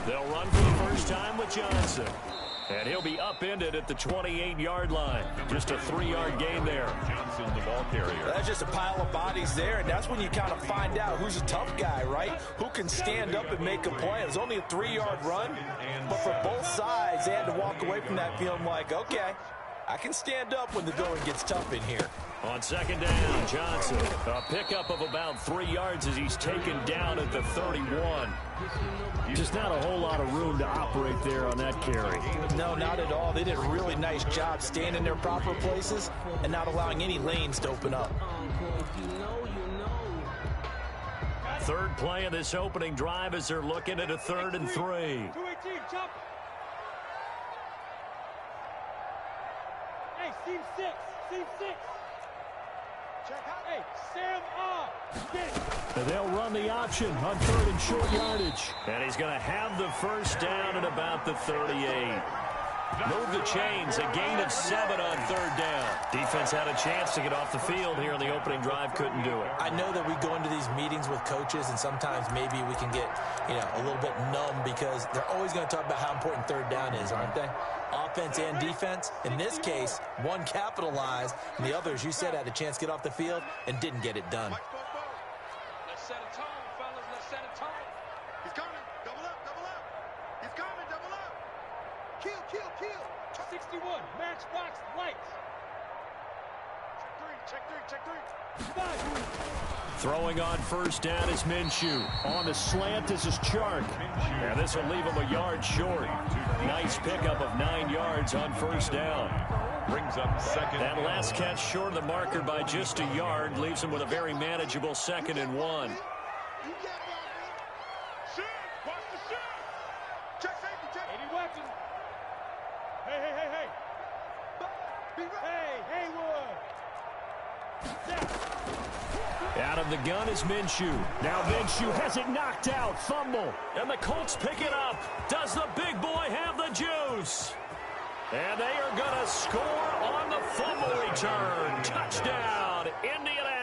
They'll run for the first time with Johnson. And he'll be upended at the 28-yard line. Just a 3-yard gain there. Johnson, the ball carrier. That's just a pile of bodies there, and that's when you kind of find out who's a tough guy, right? Who can stand up and make a play. It was only a 3-yard run, but for both sides, they had to walk away from that feeling like, okay, I can stand up when the going gets tough in here. On second down, Johnson. A pickup of about 3 yards as he's taken down at the 31. Just not a whole lot of room to operate there on that carry. No, not at all. They did a really nice job staying in their proper places and not allowing any lanes to open up. Third play of this opening drive as they're looking at a 3rd and 3. Hey, seam 6. Hey, Sam up. And they'll run the option on 3rd and short yardage. And he's going to have the first down at about the 38. Move the chains, a gain of 7 on 3rd down. Defense had a chance to get off the field here in the opening drive, couldn't do it. I know that we go into these meetings with coaches, and sometimes maybe we can get, a little bit numb because they're always going to talk about how important 3rd down is, aren't they? Offense and defense. In this case, one capitalized, and the others, you said, had a chance to get off the field and didn't get it done. Let's set a tone, fellas. Let's set a tone. He's coming. Double up. He's coming. Double up. Kill. 61. Matchbox lights. Check three. 5. Throwing on first down is Minshew. On the slant, this is Chark. And this will leave him a yard short. Nice pickup of 9 yards on first down. Brings up second. That last catch short of the marker by just a yard leaves him with a very manageable 2nd and 1. Out of the gun is Minshew. Now Minshew has it knocked out. Fumble. And the Colts pick it up. Does the big boy have the juice? And they are going to score on the fumble return. Touchdown, Indianapolis.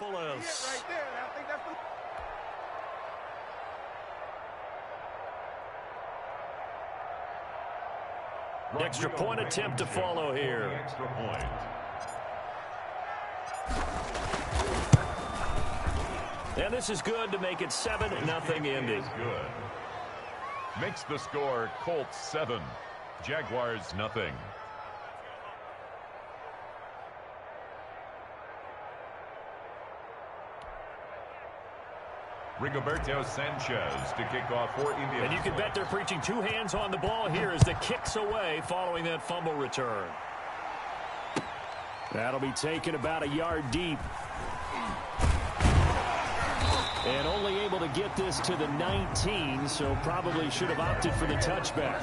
Right there. I think that's the extra point attempt to follow here. Extra point. And this is good to make it 7-0 Indy. Good. Makes the score Colts 7, Jaguars 0. Rigoberto Sanchez to kick off for India. And you can bet they're preaching 2 hands on the ball here as the kick's away following that fumble return. That'll be taken about a yard deep. And only able to get this to the 19, so probably should have opted for the touchback.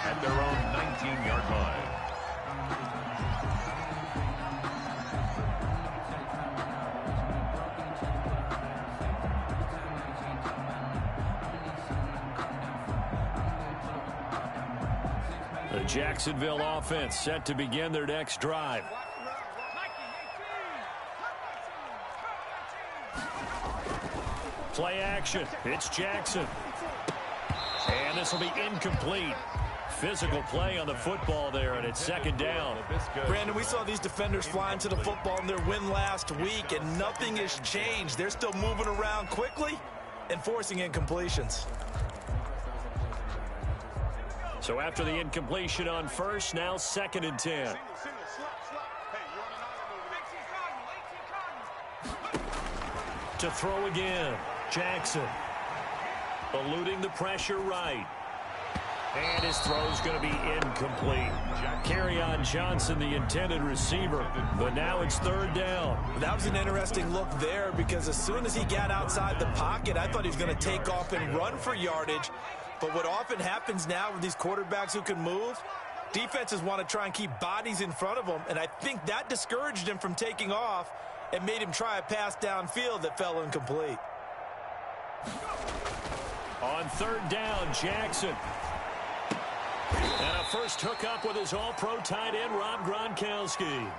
At their own 19-yard line. The Jacksonville offense set to begin their next drive. Play action. It's Jackson. And this will be incomplete. Physical play on the football there, and it's 2nd down. Brandon, we saw these defenders flying to the football in their win last week, and nothing has changed. They're still moving around quickly and forcing incompletions. So after the incompletion on first, now 2nd and 10. To throw again, Jackson. Eluding the pressure right. And his throw's going to be incomplete. Kerryon Johnson, the intended receiver. But now it's third down. That was an interesting look there because as soon as he got outside the pocket, I thought he was going to take off and run for yardage. But what often happens now with these quarterbacks who can move, defenses want to try and keep bodies in front of them. And I think that discouraged him from taking off and made him try a pass downfield that fell incomplete. On third down, Jackson. And a first hookup with his all-pro tight end, Rob Gronkowski.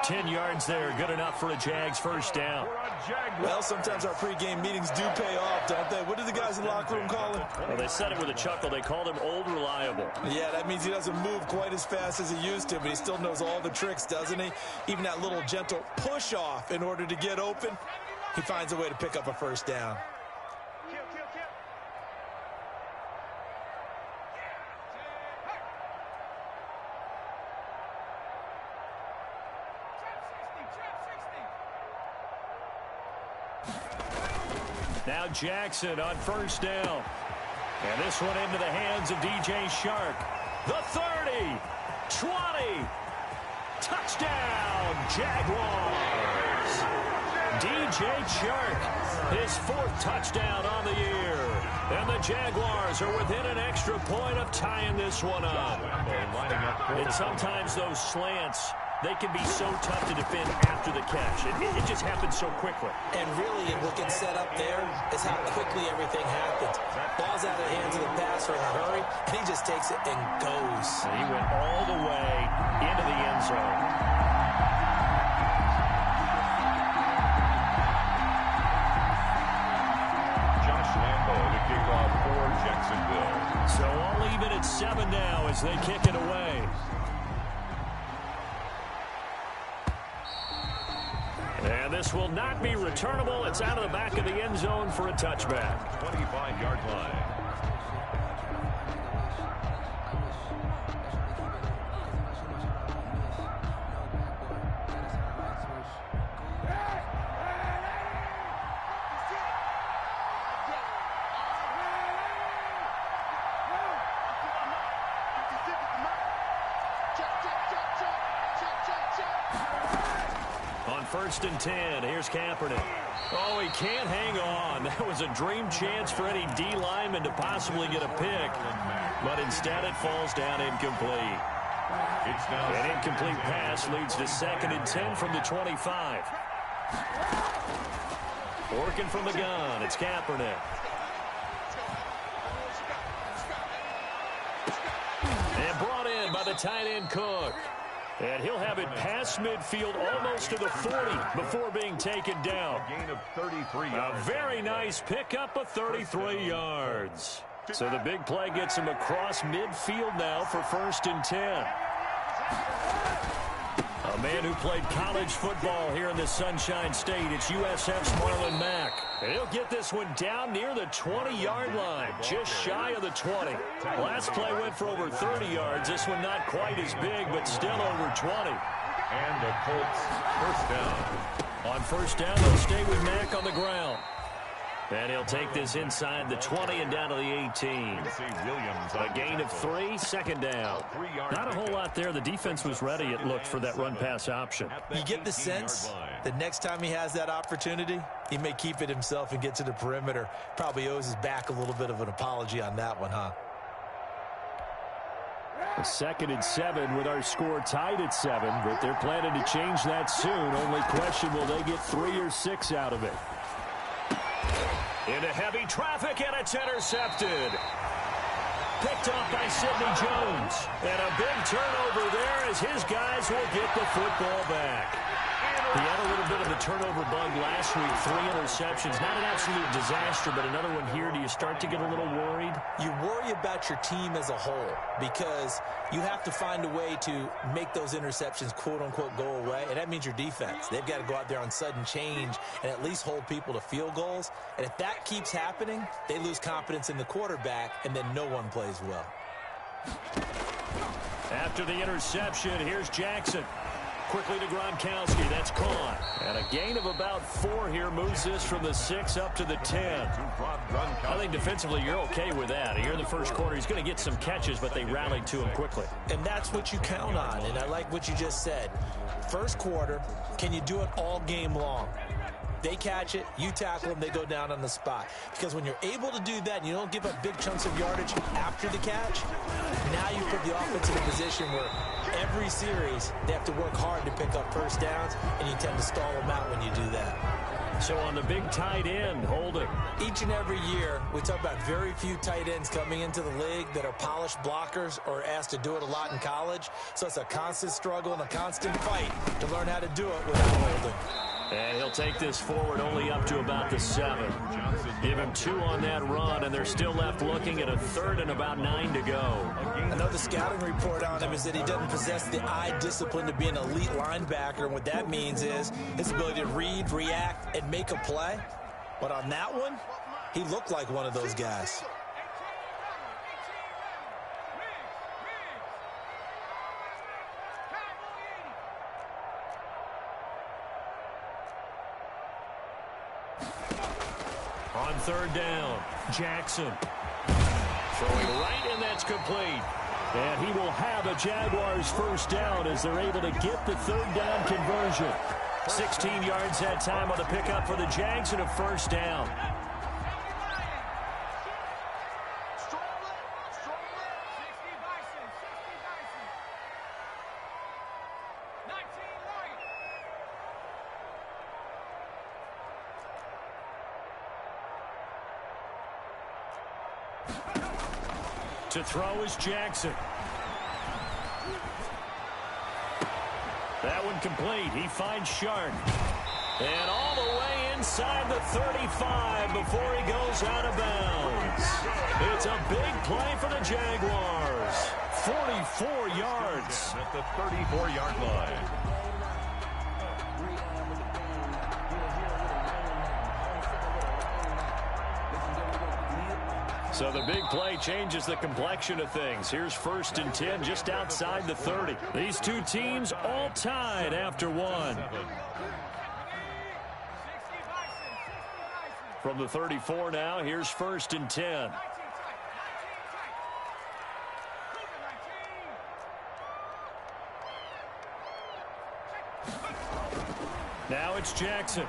10 yards there, good enough for a Jags first down. Well, sometimes our pregame meetings do pay off, don't they? What did the guys in the locker room call him? Well, they said it with a chuckle. They called him Old Reliable. Yeah, that means he doesn't move quite as fast as he used to, but he still knows all the tricks, doesn't he? Even that little gentle push-off in order to get open, he finds a way to pick up a first down. Now Jackson on first down. And this one into the hands of DJ Chark. The 30, 20, touchdown, Jaguars. DJ Chark, his fourth touchdown on the year. And the Jaguars are within an extra point of tying this one up. And sometimes those slants, they can be so tough to defend after the catch. It just happens so quickly. And really, what gets set up there is how quickly everything happens. Ball's out of the hands of the passer in a hurry, and he just takes it and goes. And he went all the way into the end zone. Josh Lambo to kick off for Jacksonville. So all even at 7 now as they kick it away. And this will not be returnable. It's out of the back of the end zone for a touchback. 25-yard line. First and 10. Here's Kaepernick. Oh, he can't hang on. That was a dream chance for any D lineman to possibly get a pick. But instead it falls down incomplete. An incomplete pass leads to 2nd and 10 from the 25. Working from the gun. It's Kaepernick. And brought in by the tight end Cook. And he'll have it past midfield almost to the 40 before being taken down. A gain of 33 A yards. very nice pickup of 33 yards. So the big play gets him across midfield now for 1st and 10. A man who played college football here in the Sunshine State. It's USF's Marlon Mack. And he'll get this one down near the 20-yard line, just shy of the 20. Last play went for over 30 yards. This one not quite as big, but still over 20. And the Colts first down. On first down, they'll stay with Mack on the ground. And he'll take this inside the 20 and down to the 18. A gain of 3, 2nd down. Not a whole lot there. The defense was ready, it looked, for that run-pass option. You get the sense that next time he has that opportunity, he may keep it himself and get to the perimeter. Probably owes his back a little bit of an apology on that one, huh? 2nd and 7 with our score tied at 7, but they're planning to change that soon. Only question, will they get 3 or 6 out of it? Into heavy traffic, and it's intercepted. Picked off by Sidney Jones. And a big turnover there as his guys will get the football back. He had a little bit of a turnover bug last week, 3 interceptions. Not an absolute disaster, but another one here. Do you start to get a little worried? You worry about your team as a whole because you have to find a way to make those interceptions, quote-unquote, go away, and that means your defense. They've got to go out there on sudden change and at least hold people to field goals. And if that keeps happening, they lose confidence in the quarterback, and then no one plays well. After the interception, here's Jackson. quickly to Gronkowski. That's caught. And a gain of about 4 here moves this from the 6 up to the 10. I think defensively you're okay with that. Here in the first quarter, he's going to get some catches, but they rallied to him quickly. And that's what you count on, and I like what you just said. First quarter, can you do it all game long? They catch it, you tackle them, they go down on the spot. Because when you're able to do that and you don't give up big chunks of yardage after the catch, now you put the offense in a position where every series they have to work hard to pick up first downs, and you tend to stall them out when you do that. So on the big tight end, Holding. Each and every year, we talk about very few tight ends coming into the league that are polished blockers or asked to do it a lot in college. So it's a constant struggle and a constant fight to learn how to do it without holding. And he'll take this forward only up to about the 7. Give him 2 on that run, and they're still left looking at a 3rd and about 9 to go. I know the scouting report on him is that he doesn't possess the eye discipline to be an elite linebacker. And what that means is his ability to read, react, and make a play. But on that one, he looked like one of those guys. On 3rd down, Jackson. Throwing right, and that's complete. And he will have a Jaguars first down as they're able to get the 3rd down conversion. 16 yards that time on the pickup for the Jags and a first down. To throw is Jackson. That one complete. He finds Shark. And all the way inside the 35 before he goes out of bounds. It's a big play for the Jaguars. 44 yards. At the 34-yard line. So the big play changes the complexion of things. Here's 1st and 10 just outside the 30. These two teams all tied after 1. From the 34 now, here's 1st and 10. Now it's Jackson.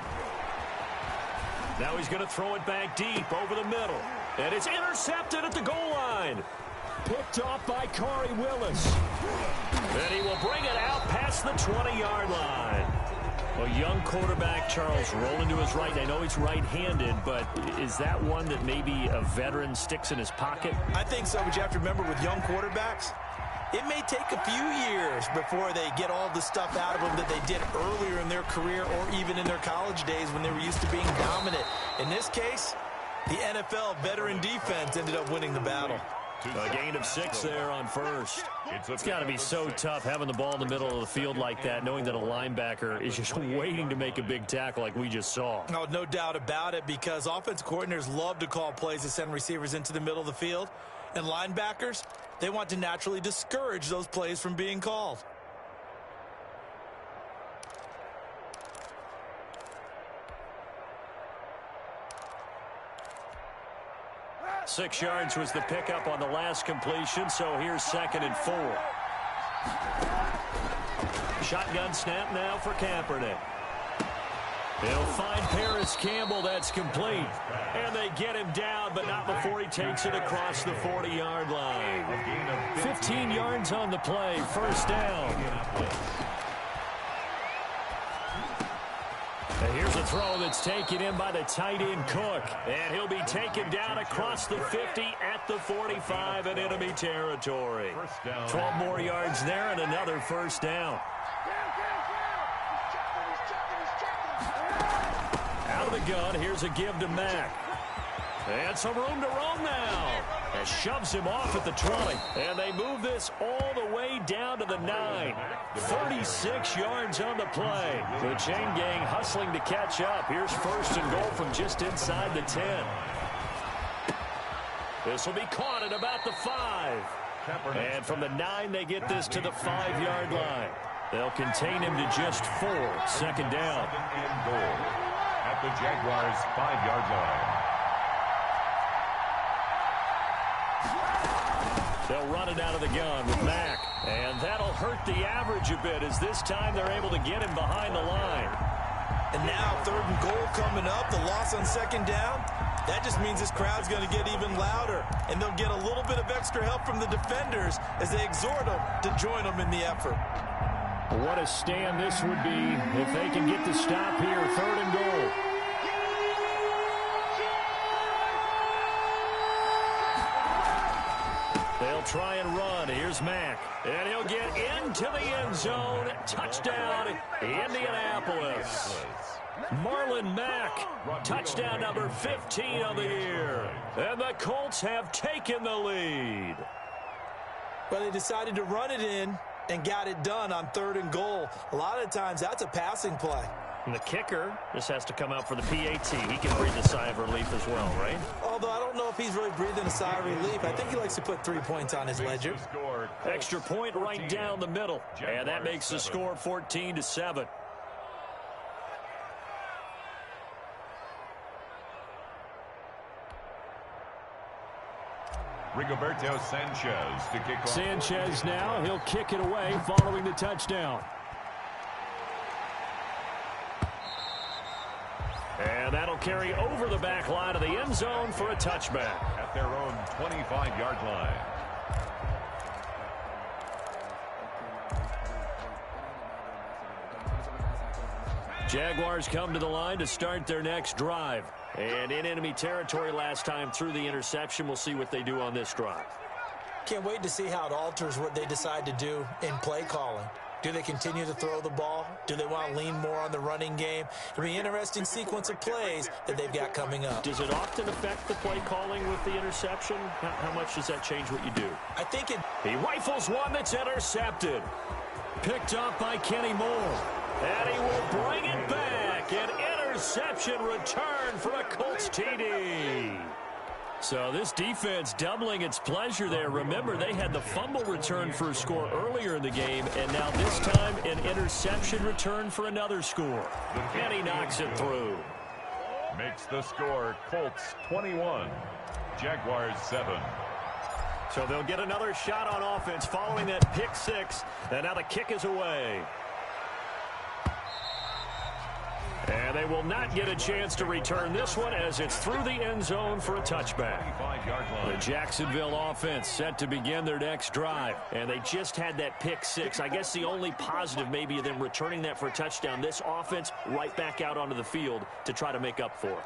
Now he's going to throw it back deep over the middle. And it's intercepted at the goal line. Picked off by Corey Willis. And he will bring it out past the 20-yard line. A young quarterback, Charles, rolling to his right. I know he's right-handed, but is that one that maybe a veteran sticks in his pocket? I think so, but you have to remember with young quarterbacks, it may take a few years before they get all the stuff out of them that they did earlier in their career or even in their college days when they were used to being dominant. In this case, the NFL veteran defense ended up winning the battle. A gain of 6 there on 1st. It's got to be so tough having the ball in the middle of the field like that, knowing that a linebacker is just waiting to make a big tackle like we just saw. Oh, no doubt about it, because offensive coordinators love to call plays to send receivers into the middle of the field. And linebackers, they want to naturally discourage those plays from being called. Six yards was the pickup on the last completion, so here's 2nd and 4. Shotgun snap now for Kaepernick. He'll find Paris Campbell. That's complete. And they get him down, but not before he takes it across the 40-yard line. 15 yards on the play. First down. And here's a throw that's taken in by the tight end Cook. And he'll be taken down across the 50 at the 45 in enemy territory. 12 more yards there and another first down. Out of the gun, here's a give to Mack. And some room to roam now. And shoves him off at the 20. And they move this all the way down to the 9. 36 yards on the play. The chain gang hustling to catch up. Here's 1st and goal from just inside the 10. This will be caught at about the 5. And from the 9, they get this to the 5-yard line. They'll contain him to just 4. Second down. Second and goal at the Jaguars' 5-yard line. They'll run it out of the gun with Mack. And that'll hurt the average a bit as this time they're able to get him behind the line. And now 3rd and goal coming up. The loss on second down. That just means this crowd's going to get even louder. And they'll get a little bit of extra help from the defenders as they exhort them to join them in the effort. What a stand this would be if they can get the stop here. 3rd and goal. They'll try and run. Here's Mack. And he'll get into the end zone. Touchdown, Indianapolis. Marlon Mack, touchdown number 15 of the year. And the Colts have taken the lead. Well, they decided to run it in and got it done on 3rd and goal. A lot of times that's a passing play. And the kicker just has to come out for the PAT. He can breathe a sigh of relief as well, right? Although I don't know if he's really breathing a sigh of relief. I think he likes to put 3 points on his ledger. Extra point right down the middle. And that makes the score 14-7. Rigoberto Sanchez to kick off. Sanchez now, he'll kick it away following the touchdown. And that'll carry over the back line of the end zone for a touchback. At their own 25-yard line. Jaguars come to the line to start their next drive. And in enemy territory last time through the interception. We'll see what they do on this drive. Can't wait to see how it alters what they decide to do in play calling. Do they continue to throw the ball? Do they want to lean more on the running game? It'll be an interesting sequence of plays that they've got coming up. Does it often affect the play calling with the interception? How much does that change what you do? I think it... He rifles one that's intercepted. Picked up by Kenny Moore. And he will bring it back. An interception return for a Colts TD. So this defense doubling its pleasure there. Remember, they had the fumble return for a score earlier in the game, and now this time an interception return for another score. And he knocks it through. Makes the score Colts 21, Jaguars 7. So they'll get another shot on offense following that pick six, and now the kick is away. And they will not get a chance to return this one as it's through the end zone for a touchback. The Jacksonville offense set to begin their next drive. And they just had that pick six. I guess the only positive maybe of them returning that for a touchdown. This offense right back out onto the field to try to make up for it.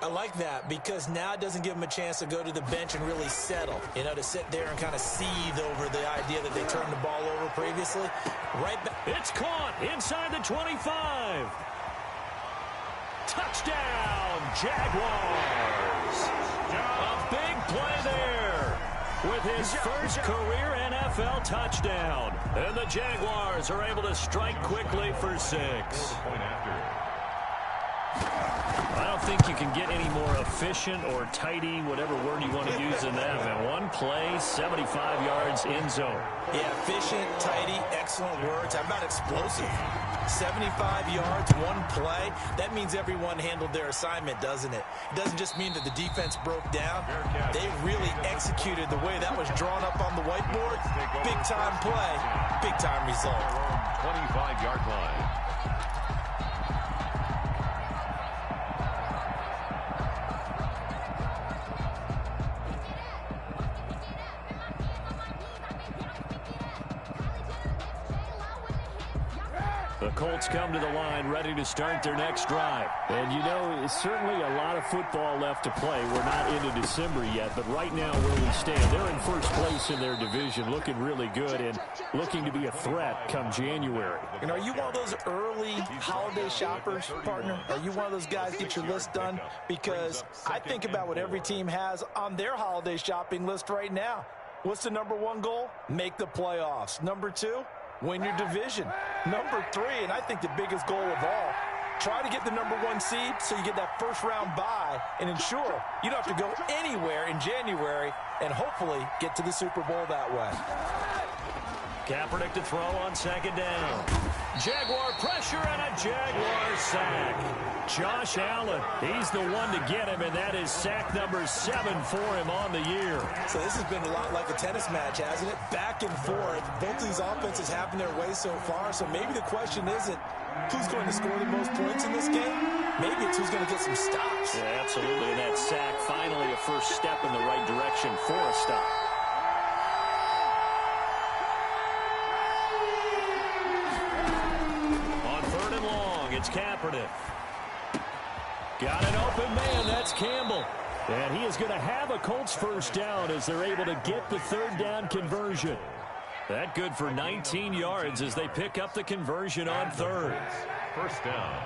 I like that because now it doesn't give them a chance to go to the bench and really settle. You know, to sit there and kind of seethe over the idea that they turned the ball over previously. Right back. It's caught inside the 25. Touchdown, Jaguars. A big play there with his first career NFL touchdown. And the Jaguars are able to strike quickly for 6. I don't think you can get any more efficient or tidy, whatever word you want to use in that. Man, one play, 75 yards in zone. Yeah, efficient, tidy, excellent words. How about explosive? 75 yards, one play. That means everyone handled their assignment, doesn't it? It doesn't just mean that the defense broke down. They really executed the way that was drawn up on the whiteboard. Big-time play, big-time result. 25-yard line. The Colts come to the line ready to start their next drive. And, you know, it's certainly a lot of football left to play. We're not into December yet, but right now where we stand, they're in first place in their division, looking really good and looking to be a threat come January. And are you one of those early holiday shoppers, partner? Are you one of those guys get your list done? Because I think about what every team has on their holiday shopping list right now. What's the number one goal? Make the playoffs. Number two? Win your division. Number 3, and I think the biggest goal of all, try to get the number 1 seed so you get that first round bye and ensure you don't have to go anywhere in January and hopefully get to the Super Bowl that way. Kaepernick to throw on second down. Jaguar pressure and a Jaguar sack. Josh Allen, he's the one to get him, and that is sack number 7 for him on the year. So this has been a lot like a tennis match, hasn't it? Back and forth. Both of these offenses having their way so far, so maybe the question isn't who's going to score the most points in this game. Maybe it's who's going to get some stops. Yeah, absolutely, and that sack finally a first step in the right direction for a stop. It's Kaepernick. Got an open man. That's Campbell. And he is going to have a Colts first down as they're able to get the third down conversion. That good for 19 yards as they pick up the conversion on third. First down.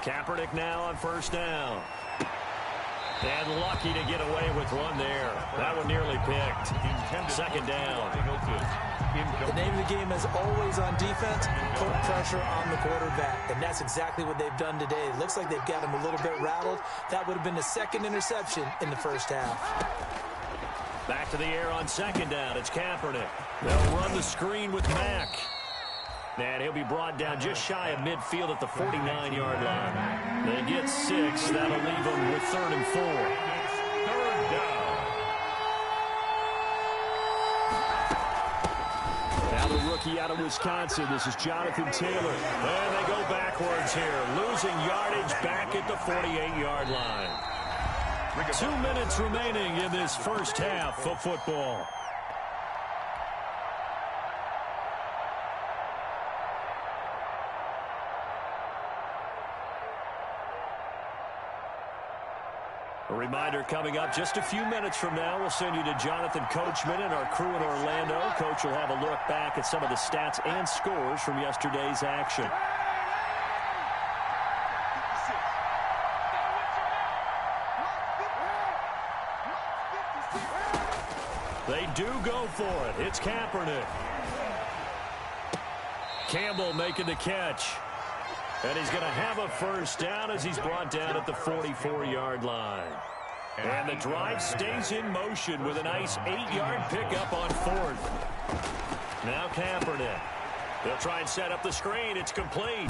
Kaepernick now on first down. And lucky to get away with one there. That one nearly picked. Second down. The name of the game is always on defense, put pressure on the quarterback. And that's exactly what they've done today. It looks like they've got him a little bit rattled. That would have been the second interception in the first half. Back to the air on second down. It's Kaepernick. They'll run the screen with Mack. And he'll be brought down just shy of midfield at the 49-yard line. They get 6. That'll leave them with 3rd and 4. Third down. Now the rookie out of Wisconsin. This is Jonathan Taylor. And they go backwards here. Losing yardage back at the 48-yard line. 2 minutes remaining in this first half of football. A reminder coming up just a few minutes from now, we'll send you to Jonathan Coachman and our crew in Orlando. Coach will have a look back at some of the stats and scores from yesterday's action. They do go for it. It's Kaepernick. Campbell making the catch. And he's going to have a first down as he's brought down at the 44-yard line. And the drive stays in motion with a nice 8-yard pickup on 4th. Now Kaepernick. They'll try and set up the screen. It's complete.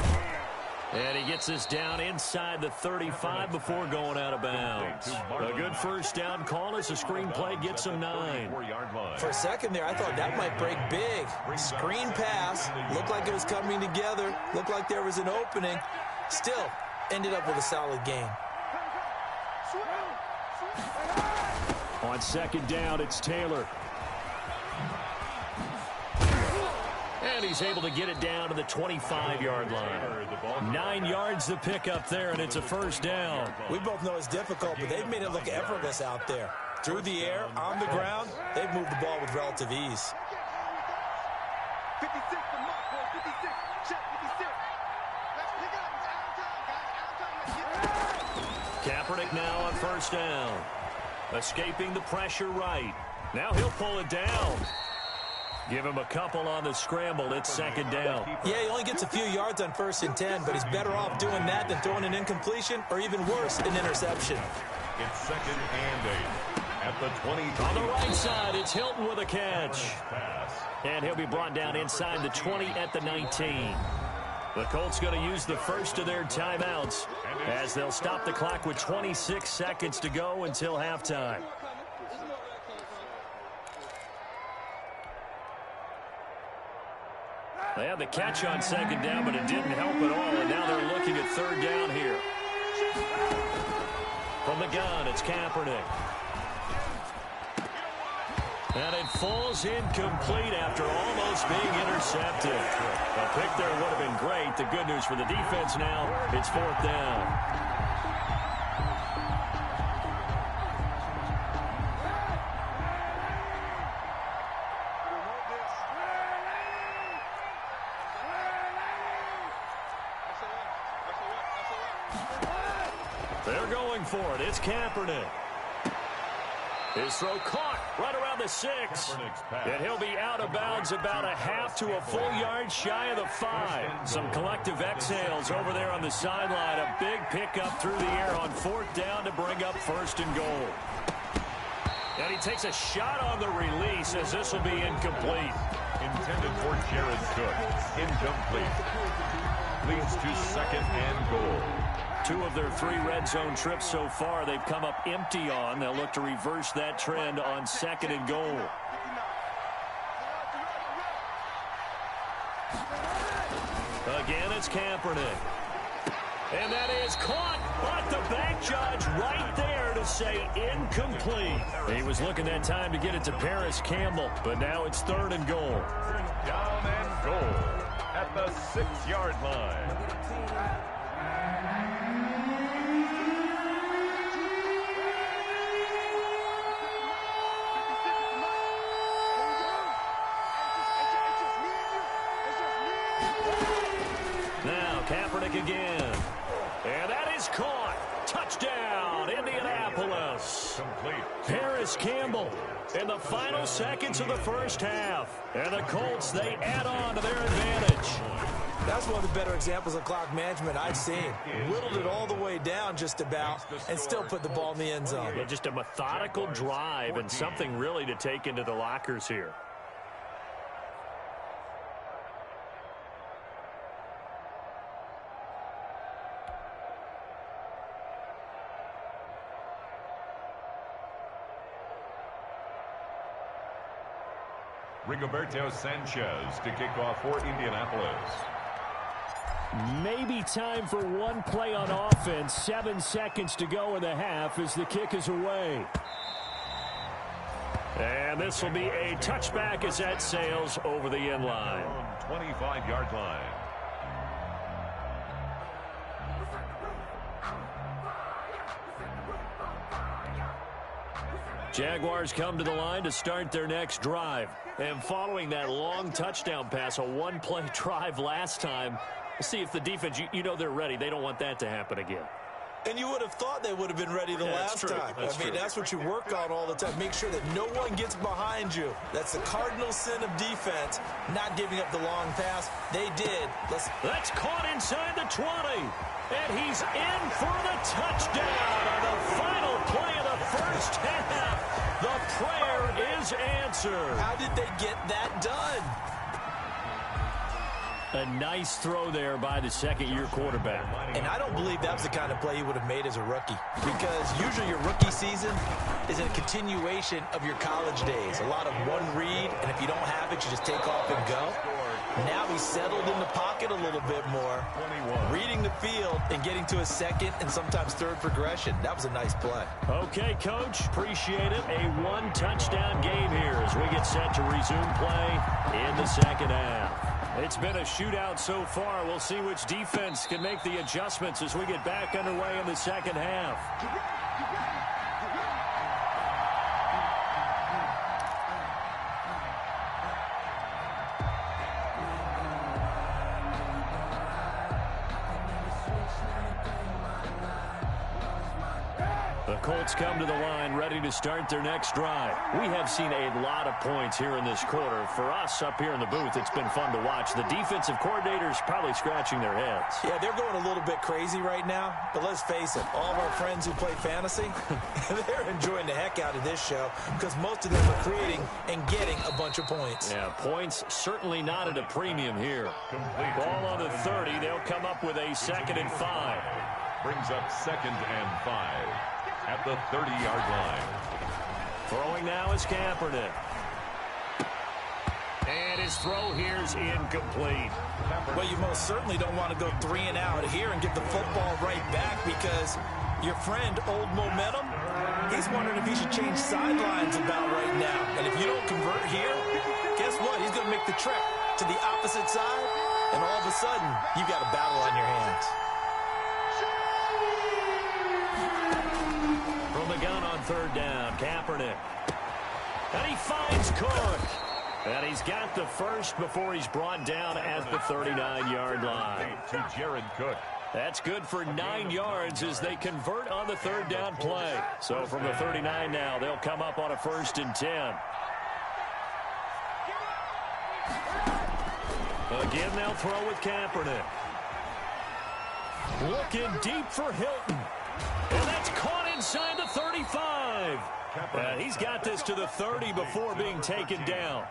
And he gets this down inside the 35 before going out of bounds. A good first down call as the screen play gets him 9. For a second there, I thought that might break big. Screen pass. Looked like it was coming together. Looked like there was an opening. Still, ended up with a solid gain. On second down, it's Taylor. And he's able to get it down to the 25-yard line. 9 yards to pick up there, and it's a first down. We both know it's difficult, but they've made it look effortless out there. Through the air, on the ground, they've moved the ball with relative ease. 56 to Mark, 56. Check 56. Let's pick it up. It's out of time, guys. Kaepernick now on first down. Escaping the pressure right. Now he'll pull it down. Give him a couple on the scramble. It's second down. Yeah, he only gets a few yards on 1st and 10, but he's better off doing that than throwing an incompletion or even worse, an interception. It's 2nd and 8 at the 20. On the right side, it's Hilton with a catch. And he'll be brought down inside the 20 at the 19. The Colts going to use the first of their timeouts as they'll stop the clock with 26 seconds to go until halftime. They had the catch on second down, but it didn't help at all, and now they're looking at third down here. From the gun, it's Kaepernick. And it falls incomplete after almost being intercepted. A pick there would have been great. The good news for the defense now, it's 4th down. They're going for it. It's Kaepernick. His throw caught. right around the 6. And he'll be out of bounds about a half to a full yard shy of the 5. Some collective exhales over there on the sideline. A big pickup through the air on 4th down to bring up 1st and goal. And he takes a shot on the release as this will be incomplete. Intended for Jared Cook. Incomplete. Leads to 2nd and goal. 2 of their 3 red zone trips so far they've come up empty on. They'll look to reverse that trend on 2nd and goal. Again, it's Kaepernick. And that is caught, but the back judge right there to say incomplete. He was looking that time to get it to Paris Campbell, but now it's 3rd and goal. Down and goal at the 6-yard line. Now Kaepernick again. And that is caught. Touchdown, Indianapolis. Complete. Paris Campbell in the final seconds of the first half. And the Colts, they add on to their advantage. That's one of the better examples of clock management I've seen. Whittled it all the way down just about and still put the ball in the end zone. Yeah, just a methodical drive and something really to take into the lockers here. Rigoberto Sanchez to kick off for Indianapolis. Maybe time for one play on offense. 7 seconds to go in the half as the kick is away. And this will be a touchback as that sails over the end line. 25-yard line. Jaguars come to the line to start their next drive. And following that long touchdown pass, a one-play drive last time, we'll see if the defense, you know they're ready. They don't want that to happen again. And you would have thought they would have been ready the last time. That's what you work on all the time. Make sure that no one gets behind you. That's the cardinal sin of defense, not giving up the long pass. They did. That's caught inside the 20. And he's in for the touchdown on the final play of the first half. The prayer is answered. How did they get that done? A nice throw there by the second-year quarterback. And I don't believe that was the kind of play he would have made as a rookie. Because usually your rookie season is a continuation of your college days. A lot of one read, and if you don't have it, you just take off and go. Now he's settled in the pocket a little bit more, reading the field and getting to a second and sometimes third progression. That was a nice play. Okay, Coach, appreciate it. A one-touchdown game here as we get set to resume play in the second half. It's been a shootout so far. We'll see which defense can make the adjustments as we get back underway in the second half. The Colts come to the line ready to start their next drive. We have seen a lot of points here in this quarter. For us up here in the booth, it's been fun to watch. The defensive coordinators probably scratching their heads. Yeah, they're going a little bit crazy right now. But let's face it, all of our friends who play fantasy, they're enjoying the heck out of this show because most of them are creating and getting a bunch of points. Yeah, points certainly not at a premium here. Complete. Ball on the 30. They'll come up with a 2nd and 5. Brings up 2nd and 5. At the 30-yard line. Throwing now is Kaepernick. And his throw here is incomplete. Well, you most certainly don't want to go 3 and out here and get the football right back because your friend, Old Momentum, he's wondering if he should change sidelines about right now. And if you don't convert here, guess what? He's going to make the trek to the opposite side, and all of a sudden, you've got a battle on your hands. From the gun on 3rd down, Kaepernick. And he finds Cook. And he's got the first before he's brought down at the 39-yard line. To Jared Cook. That's good for 9 yards as they convert on the third down play. So from the 39 now, they'll come up on a 1st and 10. Again, they'll throw with Kaepernick. Looking deep for Hilton. And that's caught inside the 35. He's got this to the 30 before being taken down.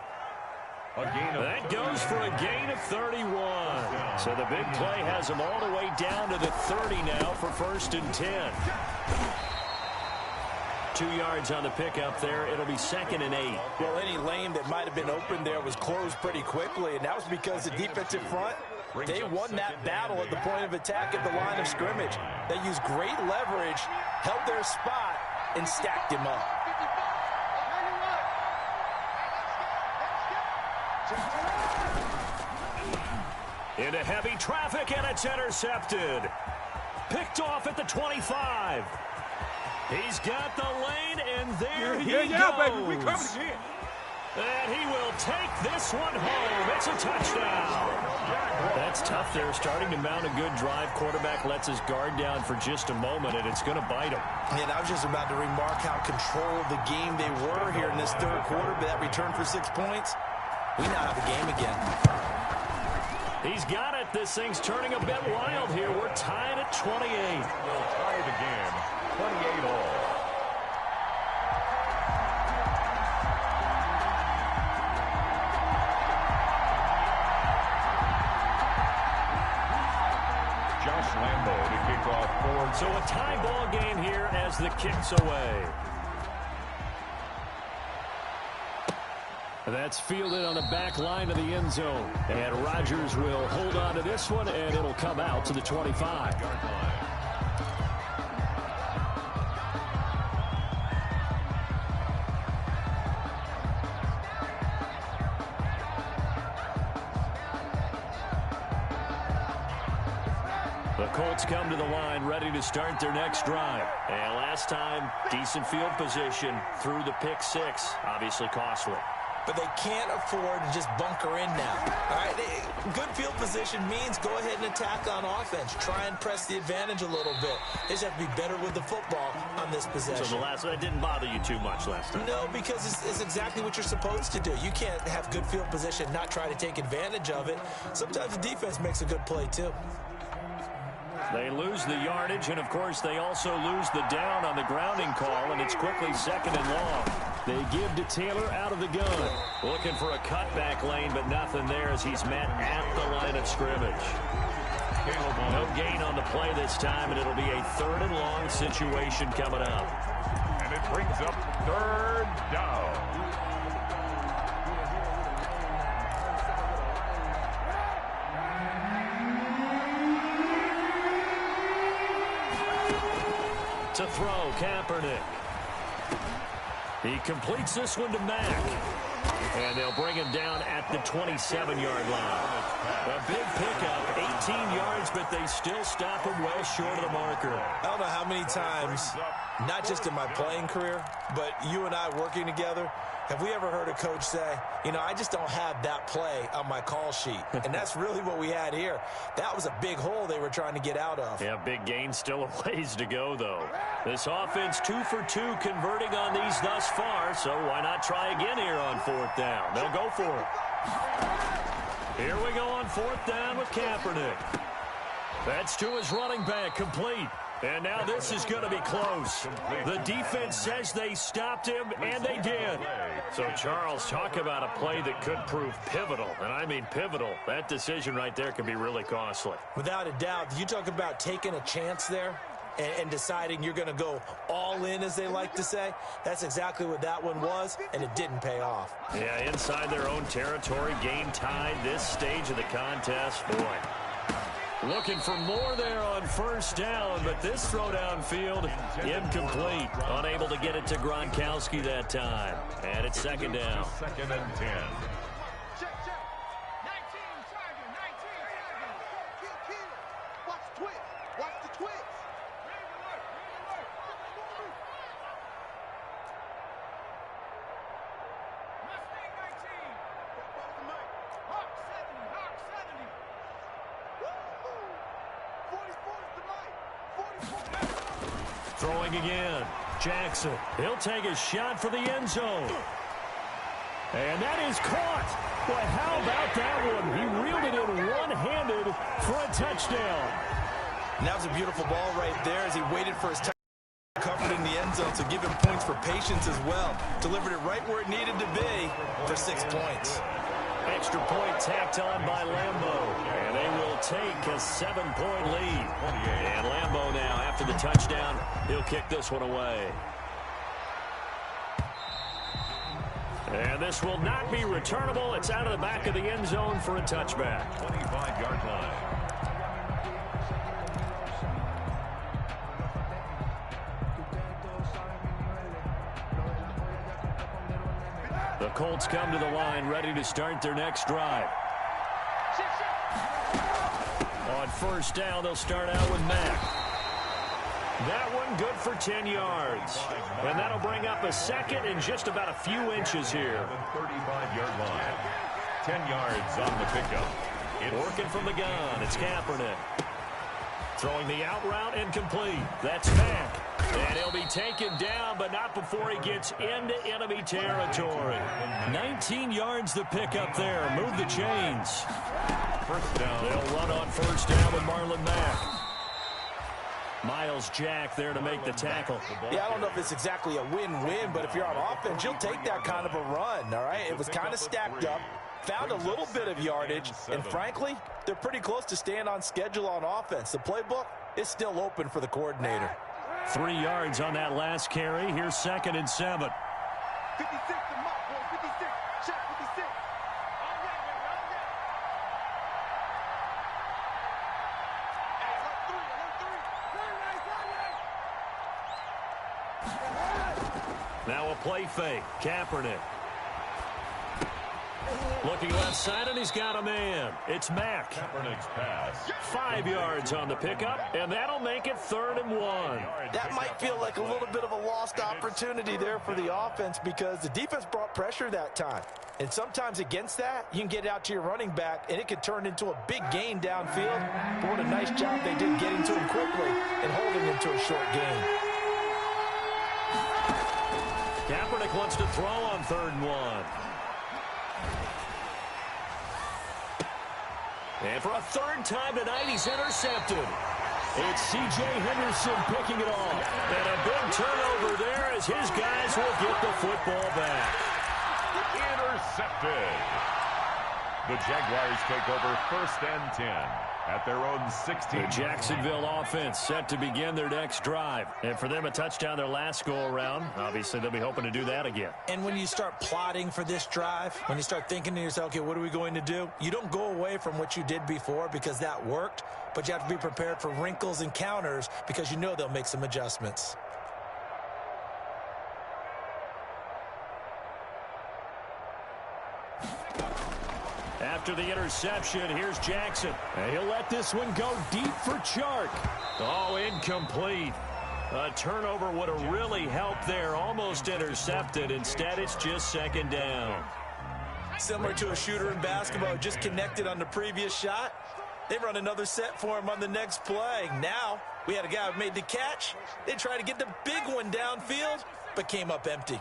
That goes for a gain of 31. So the big play has him all the way down to the 30 now for 1st and 10. 2 yards on the pickup there. It'll be 2nd and 8. Well, any lane that might have been open there was closed pretty quickly, and that was because the defensive front, they won that battle at the point of attack at the line of scrimmage. They used great leverage, held their spot, and stacked him up. Into heavy traffic, and it's intercepted. Picked off at the 25. He's got the lane, and there he goes. Baby, we coming again. And he will take this one home. It's a touchdown. That's tough there. Starting to mount a good drive. Quarterback lets his guard down for just a moment, and it's going to bite him. And I was just about to remark how controlled the game they were here in this third quarter, but that return for 6 points, we now have a game again. He's got it. This thing's turning a bit wild here. We're tied at 28. We'll tie it again. 28 all. Josh Lambo to kick off forward. So a tie ball game here as the kick's away. That's fielded on the back line of the end zone. And Rodgers will hold on to this one, and it'll come out to the 25. The Colts come to the line ready to start their next drive. And last time, decent field position through the pick 6. Obviously costly. But they can't afford to just bunker in now. All right, good field position means go ahead and attack on offense. Try and press the advantage a little bit. They just have to be better with the football on this possession. So the last one didn't bother you too much last time? No, because it's exactly what you're supposed to do. You can't have good field position, not try to take advantage of it. Sometimes the defense makes a good play, too. They lose the yardage, and, of course, they also lose the down on the grounding call, and it's quickly 2nd and long. They give to Taylor out of the gun. Looking for a cutback lane, but nothing there as he's met at the line of scrimmage. No gain on the play this time, and it'll be a 3rd and long situation coming up. And it brings up 3rd down. To throw, Kaepernick. He completes this one to Mack. And they'll bring him down at the 27-yard line. A big pickup, 18 yards, but they still stop him well short of the marker. I don't know how many times, not just in my playing career, but you and I working together, have we ever heard a coach say, you know, I just don't have that play on my call sheet. And that's really what we had here. That was a big hole they were trying to get out of. Yeah, big gain, still a ways to go, though. This offense 2 for 2 converting on these thus far, so why not try again here on 4th down? They'll go for it. Here we go on 4th down with Kaepernick. That's to his running back, complete. And now this is going to be close. The defense says they stopped him, and they did. So, Charles, talk about a play that could prove pivotal, and I mean pivotal. That decision right there can be really costly. Without a doubt, you talk about taking a chance there and deciding you're going to go all in, as they like to say. That's exactly what that one was, and it didn't pay off. Yeah, inside their own territory, game tied this stage of the contest. Boy, looking for more there on 1st down, but this throw downfield, incomplete. Unable to get it to Gronkowski that time. And it's 2nd down. 2nd and 10. Check, check. 19, Tiger, 19, Tiger. Kill, kill. Watch the twist. Watch the twist. Ready to work, ready to work. Mustang 19. What's the mic? Hawk 70, Hawk 70. Woo-hoo. 44. Throwing again. Jackson. He'll take a shot for the end zone. And that is caught. Boy, how about that one? He reeled it in one-handed for a touchdown. And that was a beautiful ball right there as he waited for his time. Covered in the end zone, so give him points for patience as well. Delivered it right where it needed to be for 6 points. Extra point tacked on by Lambo. And they will take a 7-point lead. And Lambo now, after the touchdown, he'll kick this one away. And this will not be returnable. It's out of the back of the end zone for a touchback. 25-yard line. The Colts come to the line, ready to start their next drive. On first down, they'll start out with Mack. That one good for 10 yards. And that'll bring up a second and just about a few inches here. 35-yard line. 10 yards on the pickup. Working from the gun, it's Kaepernick. Throwing the out route incomplete. That's Mack. And he'll be taken down, but not before he gets into enemy territory. 19 yards the pickup there. Move the chains. First down. They'll run on first down with Marlon Mack. Myles Jack there to make the tackle. Yeah, I don't know if it's exactly a win-win, but if you're on offense, you'll take that kind of a run, all right? It was kind of stacked up, found a little bit of yardage, and frankly, they're pretty close to staying on schedule on offense. The playbook is still open for the coordinator. 3 yards on that last carry. Here's 2nd and 7. 56 to Mott, boy. 56. Shot 56. All right, baby. All right. Hey, alert 3. Now a play fake. Kaepernick. Looking left side, and he's got a man. It's Mack. Kaepernick's pass. 5 yards on the pickup, and that'll make it 3rd and 1. That might feel like a little bit of a lost opportunity there for the offense because the defense brought pressure that time. And sometimes against that, you can get it out to your running back, and it could turn into a big gain downfield. But what a nice job they did getting to him quickly and holding him to a short gain. Kaepernick wants to throw on 3rd and 1. And for a 3rd time tonight, he's intercepted. It's C.J. Henderson picking it off. And a big turnover there as his guys will get the football back. Intercepted. The Jaguars take over 1st and 10 at their own 16. The Jacksonville offense set to begin their next drive. And for them, a touchdown their last go-around. Obviously, they'll be hoping to do that again. And when you start plotting for this drive, when you start thinking to yourself, okay, what are we going to do? You don't go away from what you did before because that worked, but you have to be prepared for wrinkles and counters because you know they'll make some adjustments. After the interception, here's Jackson. And he'll let this one go deep for Chark. Oh, incomplete. A turnover would have really helped there. Almost intercepted. Instead, it's just 2nd down. Similar to a shooter in basketball, just connected on the previous shot. They run another set for him on the next play. Now, we had a guy who made the catch. They tried to get the big one downfield, but came up empty.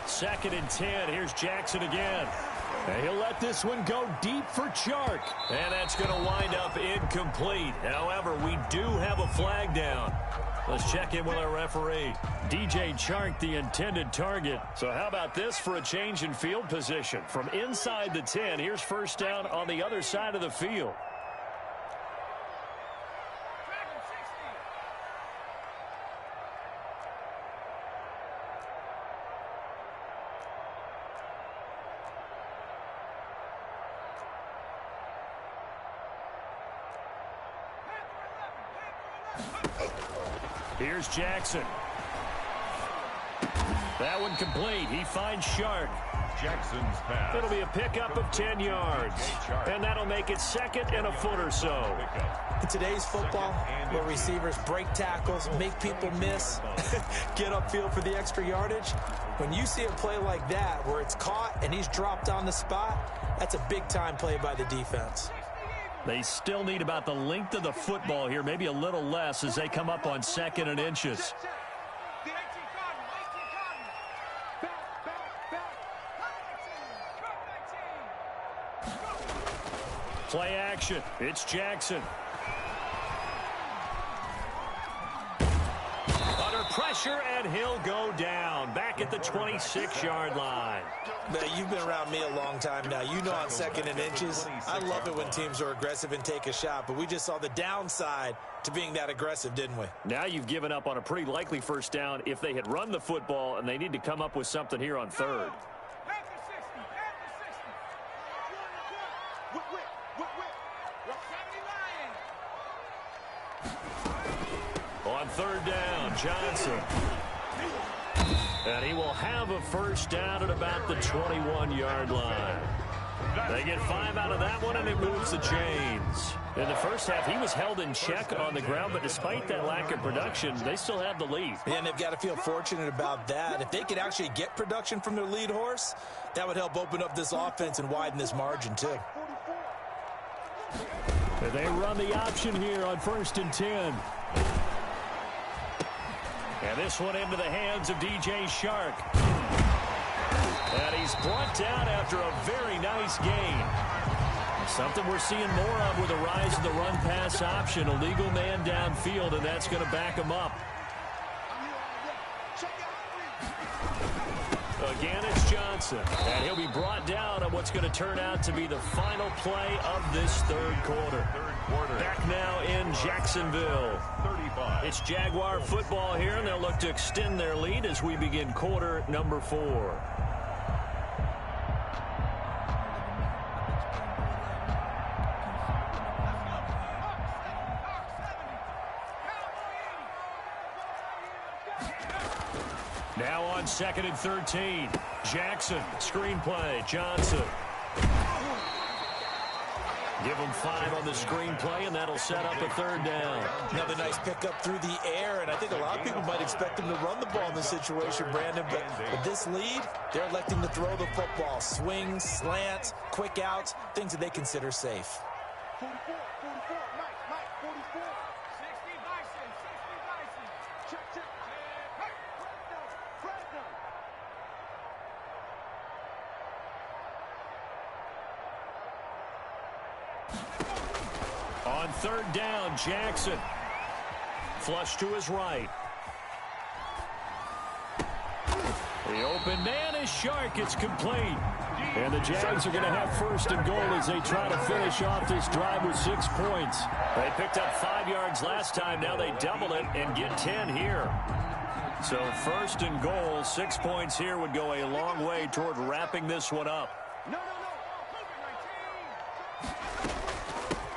2nd and 10. Here's Jackson again. And he'll let this one go deep for Chark. And that's going to wind up incomplete. However, we do have a flag down. Let's check in with our referee. DJ Chark, the intended target. So how about this for a change in field position? From inside the 10, here's 1st down on the other side of the field. Here's Jackson. That one complete. He finds Shark. Jackson's pass. It'll be a pickup of 10 yards. And that'll make it second and a foot or so. In today's football, where receivers break tackles, make people miss, get upfield for the extra yardage, when you see a play like that where it's caught and he's dropped on the spot, that's a big-time play by the defense. They still need about the length of the football here, maybe a little less as they come up on 2nd and inches. Play action. It's Jackson. Under pressure, and he'll go down. Back at the 26-yard line. Now, you've been around me a long time now. You know on 2nd and inches, I love it when teams are aggressive and take a shot, but we just saw the downside to being that aggressive, didn't we? Now you've given up on a pretty likely first down if they had run the football, and they need to come up with something here on 3rd. On 3rd down, Johnson. And he will have a first down at about the 21-yard line. They get 5 out of that one, and it moves the chains. In the first half, he was held in check on the ground, but despite that lack of production, they still have the lead. Yeah, and they've got to feel fortunate about that. If they could actually get production from their lead horse, that would help open up this offense and widen this margin, too. They run the option here on 1st and 10. And this one into the hands of DJ Shark. And he's brought down after a very nice gain. Something we're seeing more of with the rise of the run-pass option. A legal man downfield, and that's going to back him up. Again, it's Johnson. And he'll be brought down on what's going to turn out to be the final play of this 3rd quarter. Back now in Jacksonville. It's Jaguar football here, and they'll look to extend their lead as we begin quarter number 4. Now on 2nd and 13. Jackson, screenplay, Johnson. Give them 5 on the screenplay, and that'll set up a 3rd down. Another nice pickup through the air, and I think a lot of people might expect him to run the ball in this situation, Brandon, but with this lead, they're electing to throw the football. Swings, slants, quick outs, things that they consider safe. 44, Mike, 44. 60 Bison. Check. Hey, Fresno. On 3rd down, Jackson. Flush to his right. The open man is Shark. It's complete. And the Jags are going to have 1st and goal as they try to finish off this drive with 6 points. They picked up 5 yards last time. Now they double it and get 10 here. So 1st and goal, 6 points here would go a long way toward wrapping this one up.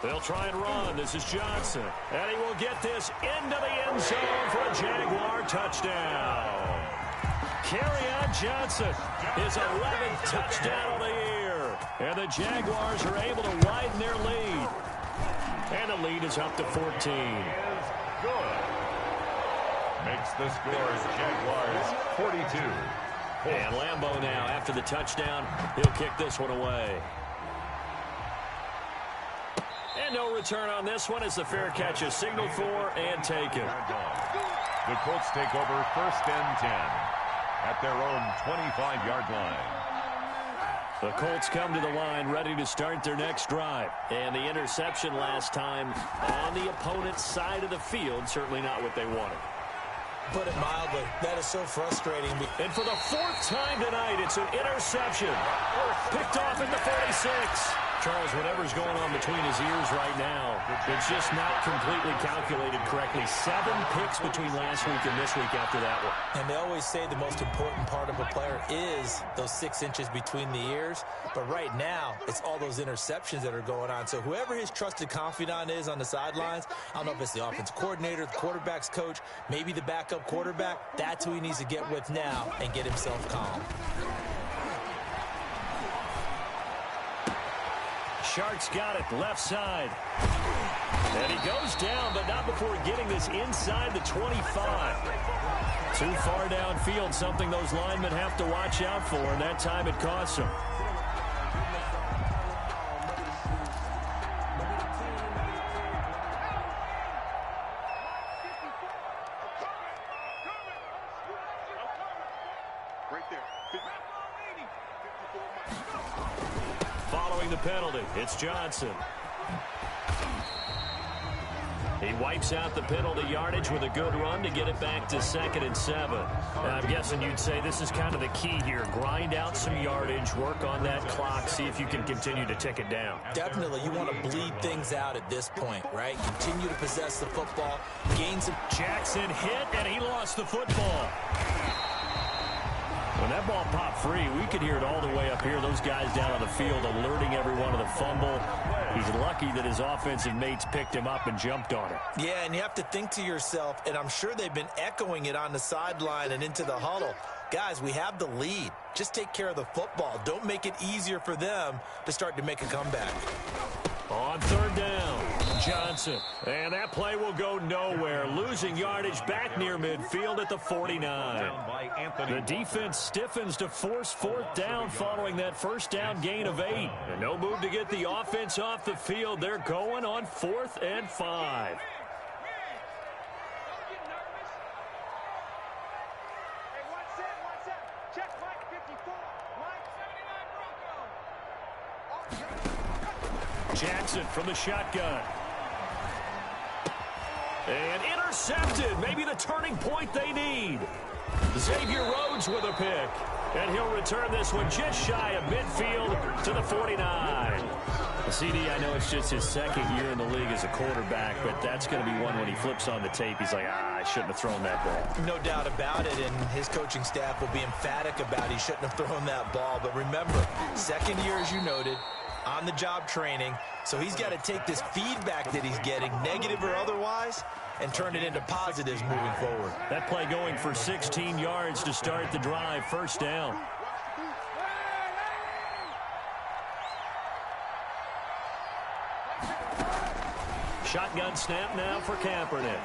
They'll try and run. This is Johnson. And he will get this into the end zone for a Jaguar touchdown. Kerryon Johnson, his 11th touchdown of the year. And the Jaguars are able to widen their lead. And the lead is up to 14. Good. Makes the score Jaguars 42. And Lambeau now, after the touchdown, he'll kick this one away. And no return on this one as the fair catch is signaled for and taken. The Colts take over 1st and 10 at their own 25-yard line. The Colts come to the line ready to start their next drive. And the interception last time on the opponent's side of the field, certainly not what they wanted. Put it mildly, that is so frustrating. And for the 4th time tonight, it's an interception. Picked off at the 46. Charles, whatever's going on between his ears right now, it's just not completely calculated correctly. 7 picks between last week and this week after that one. And they always say the most important part of a player is those 6 inches between the ears. But right now, it's all those interceptions that are going on. So whoever his trusted confidant is on the sidelines, I don't know if it's the offensive coordinator, the quarterback's coach, maybe the backup quarterback, that's who he needs to get with now and get himself calm. Sharks got it, left side. And he goes down, but not before getting this inside the 25. Too far downfield, something those linemen have to watch out for, and that time it costs them. Following the penalty, it's Johnson. He wipes out the penalty yardage with a good run to get it back to 2nd and 7. I'm guessing you'd say this is kind of the key here. Grind out some yardage, work on that clock, see if you can continue to tick it down. Definitely, you want to bleed things out at this point, right? Continue to possess the football, gain some... Jackson hit, and he lost the football. When that ball popped free, we could hear it all the way up here. Those guys down on the field alerting everyone of the fumble. He's lucky that his offensive mates picked him up and jumped on it. Yeah, and you have to think to yourself, and I'm sure they've been echoing it on the sideline and into the huddle. Guys, we have the lead. Just take care of the football. Don't make it easier for them to start to make a comeback. On 3rd down, Johnson. And that play will go nowhere. Losing yardage back near midfield at the 49. The defense stiffens to force 4th down following that 1st down gain of 8. And no move to get the offense off the field. They're going on 4th and 5. Jackson from the shotgun. And intercepted. Maybe the turning point they need. Xavier Rhodes with a pick. And he'll return this one just shy of midfield to the 49. CD, I know it's just his 2nd year in the league as a quarterback, but that's going to be one when he flips on the tape. He's like, I shouldn't have thrown that ball. No doubt about it, and his coaching staff will be emphatic about he shouldn't have thrown that ball. But remember, 2nd year, as you noted, on-the-job training, so he's got to take this feedback that he's getting, negative or otherwise, and turn it into positives moving forward. That play going for 16 yards to start the drive, 1st down. Shotgun snap now for Kaepernick.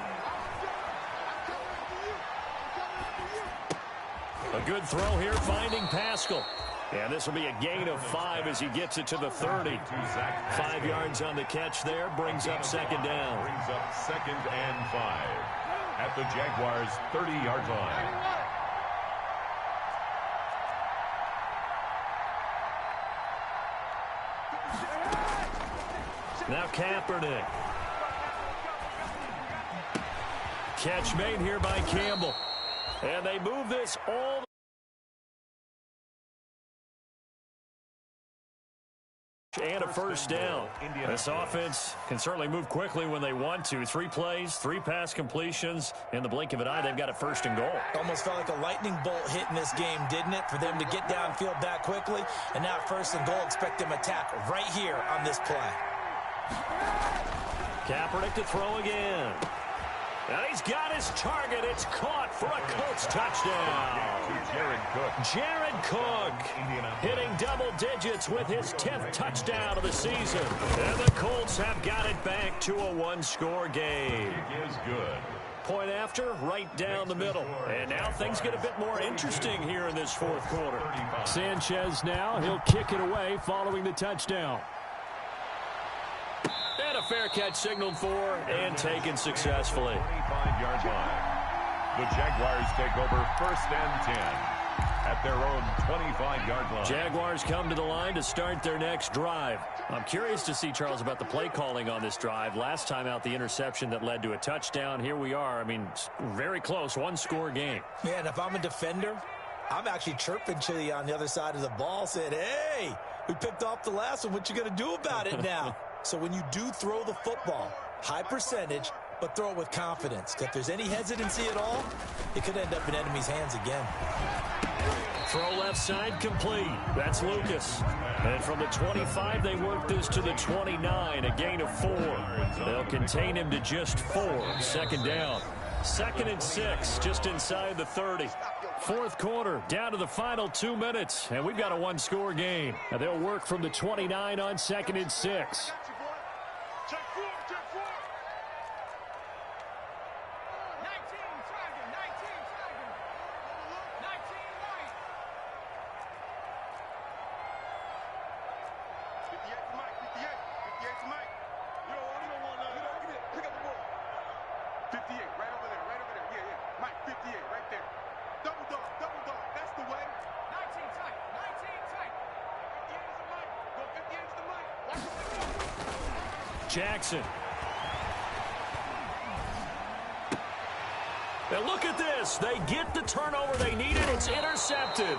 A good throw here, finding Pascal. And this will be a gain of 5 as he gets it to the 30. 5 yards on the catch there, brings up 2nd down. Brings up 2nd and 5 at the Jaguars' 30-yard line. Now Kaepernick. Catch made here by Campbell. And they move this all and a 1st down. This offense can certainly move quickly when they want to. 3 plays, 3 pass completions. In the blink of an eye, they've got a 1st and goal. Almost felt like a lightning bolt hit in this game, didn't it? For them to get downfield that quickly. And now 1st and goal, expect them attack right here on this play. Kaepernick to throw again. And he's got his target. It's caught for a Colts touchdown. Jared Cook hitting double digits with his 10th touchdown of the season. And the Colts have got it back to a 1-score game. Is good. Point after, right down the middle. And now things get a bit more interesting here in this 4th quarter. Sanchez now, he'll kick it away following the touchdown. And a fair catch signaled for and taken successfully. 25-yard line. The Jaguars take over 1st and 10 at their own 25-yard line. Jaguars come to the line to start their next drive. I'm curious to see, Charles, about the play calling on this drive. Last time out, the interception that led to a touchdown. Here we are. I mean, very close, 1-score game. Man, if I'm a defender, I'm actually chirping Chili on the other side of the ball, saying, hey, we picked off the last one. What you going to do about it now? So when you do throw the football, high percentage, but throw it with confidence. If there's any hesitancy at all, it could end up in enemy's hands again. Throw left side complete. That's Lucas. And from the 25, they work this to the 29, a gain of 4. They'll contain him to just 4. Second down. 2nd and 6, just inside the 30. Fourth quarter, down to the final 2 minutes, and we've got a one-score game. Now they'll work from the 29 on 2nd and 6. Jackson. Now look at this. They get the turnover they needed. It's intercepted.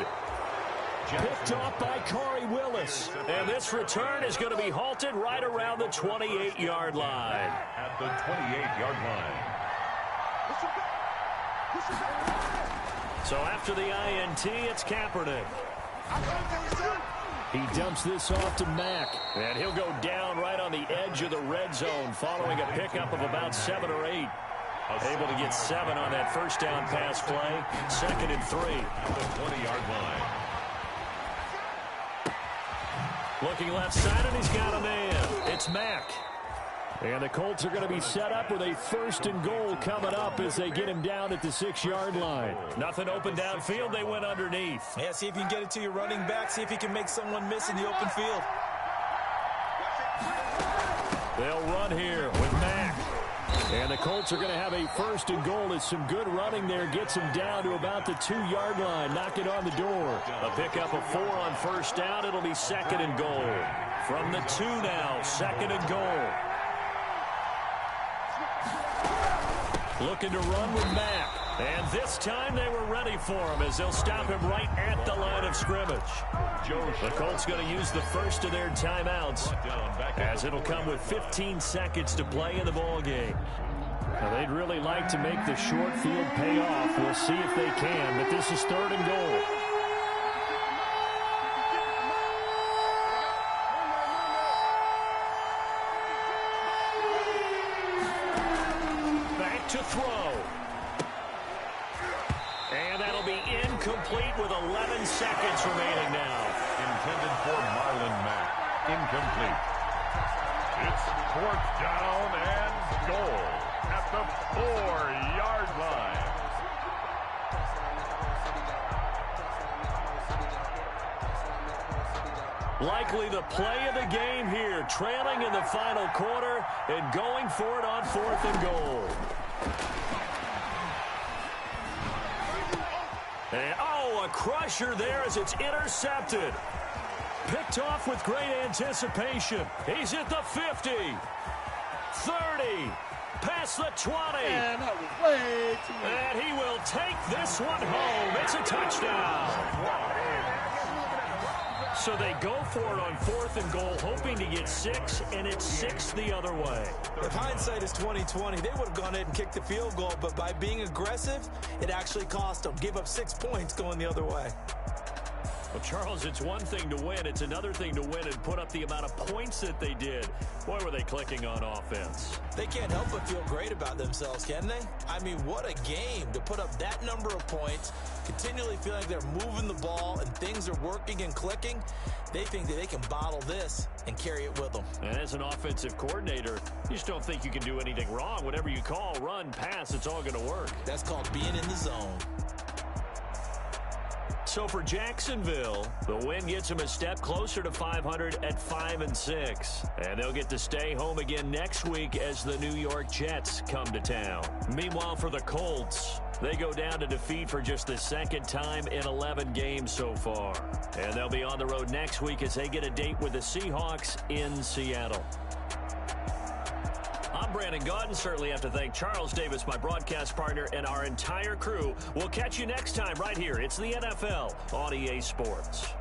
Picked off by Corey Willis. And this return is going to be halted right around the 28-yard line. At the 28-yard line. So after the INT, it's Kaepernick. He dumps this off to Mack, and he'll go down right on the edge of the red zone following a pickup of about 7 or 8. Able to get 7 on that first down pass play. 2nd and 3. At the 20-yard line. Looking left side, and he's got a man. It's Mack. And the Colts are going to be set up with a 1st and goal coming up as they get him down at the 6-yard line. Nothing open downfield. They went underneath. Yeah, see if you can get it to your running back. See if you can make someone miss in the open field. They'll run here with Mack. And the Colts are going to have a 1st and goal. It's some good running there. Gets him down to about the 2-yard line. Knock it on the door. A pickup of 4 on first down. It'll be 2nd and goal. From the 2 now, 2nd and goal. Looking to run with Mack. And this time they were ready for him as they'll stop him right at the line of scrimmage. The Colts going to use the first of their timeouts as it'll come with 15 seconds to play in the ballgame. Now they'd really like to make the short field pay off. We'll see if they can, but this is 3rd and goal. To throw. And that'll be incomplete with 11 seconds remaining now. Intended for Marlon Mack. Incomplete. It's 4th down and goal at the 4-yard line. Likely the play of the game here, trailing in the final quarter and going for it on 4th and goal. And, a crusher there as it's intercepted. Picked off with great anticipation. He's at the 50, 30, past the 20. And that was way too late. And he will take this one home. It's a touchdown. So they go for it on 4th and goal, hoping to get 6, and it's 6 the other way. If hindsight is 20/20, they would have gone ahead and kicked the field goal, but by being aggressive, it actually cost them. Gave up 6 points going the other way. Well, Charles, it's one thing to win. It's another thing to win and put up the amount of points that they did. Boy, were they clicking on offense. They can't help but feel great about themselves, can they? I mean, what a game to put up that number of points, continually feel like they're moving the ball and things are working and clicking. They think that they can bottle this and carry it with them. And as an offensive coordinator, you just don't think you can do anything wrong. Whatever you call, run, pass, it's all going to work. That's called being in the zone. So for Jacksonville, the win gets them a step closer to 500 at 5-6. And they'll get to stay home again next week as the New York Jets come to town. Meanwhile, for the Colts, they go down to defeat for just the 2nd time in 11 games so far. And they'll be on the road next week as they get a date with the Seahawks in Seattle. I'm I'm Brandon Gaudin. Certainly have to thank Charles Davis, my broadcast partner, and our entire crew. We'll catch you next time right here. It's the NFL on EA Sports.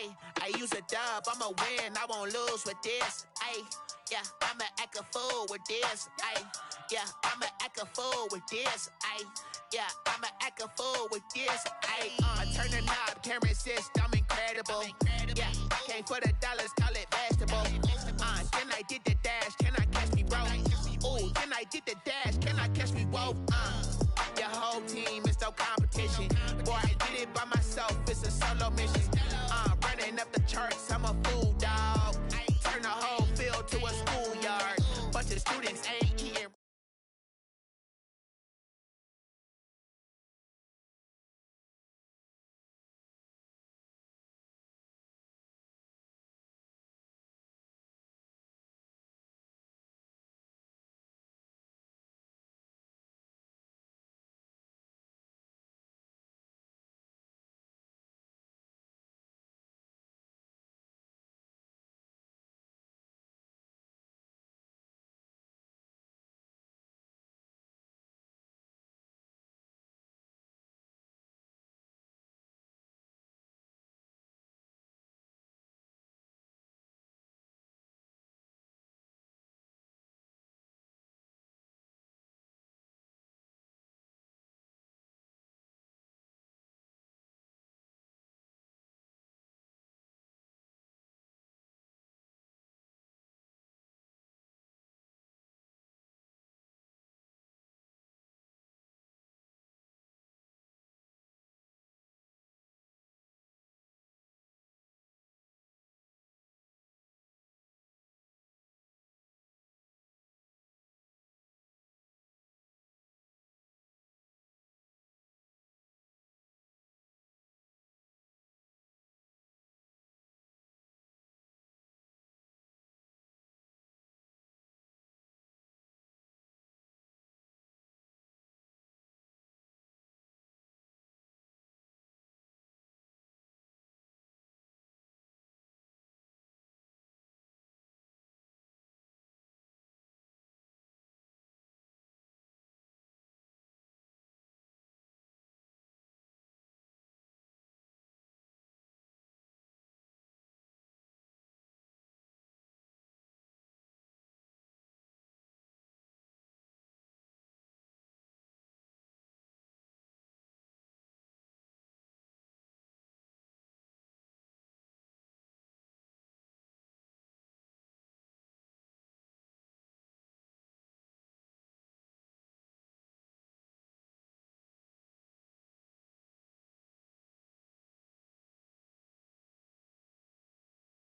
Ayy, I use a dub, I'ma win, I won't lose with this. Ayy, yeah, I'ma act a fool with this. Ayy, yeah, I'ma act a fool with this. Ayy, yeah, I'ma act a fool with this. Ayy, I turn the knob, camera assist, I'm incredible. Yeah, came for the dollars, call it vegetable. Then I did the dash, can I catch me, bro? Ooh, then I did the dash, can I catch me, whoa? Your whole team is no competition. Boy, I did it by myself, it's a solo mission. Running up the charts, I'm a fool, dog. Turn the whole field to a schoolyard. Bunch of students ain't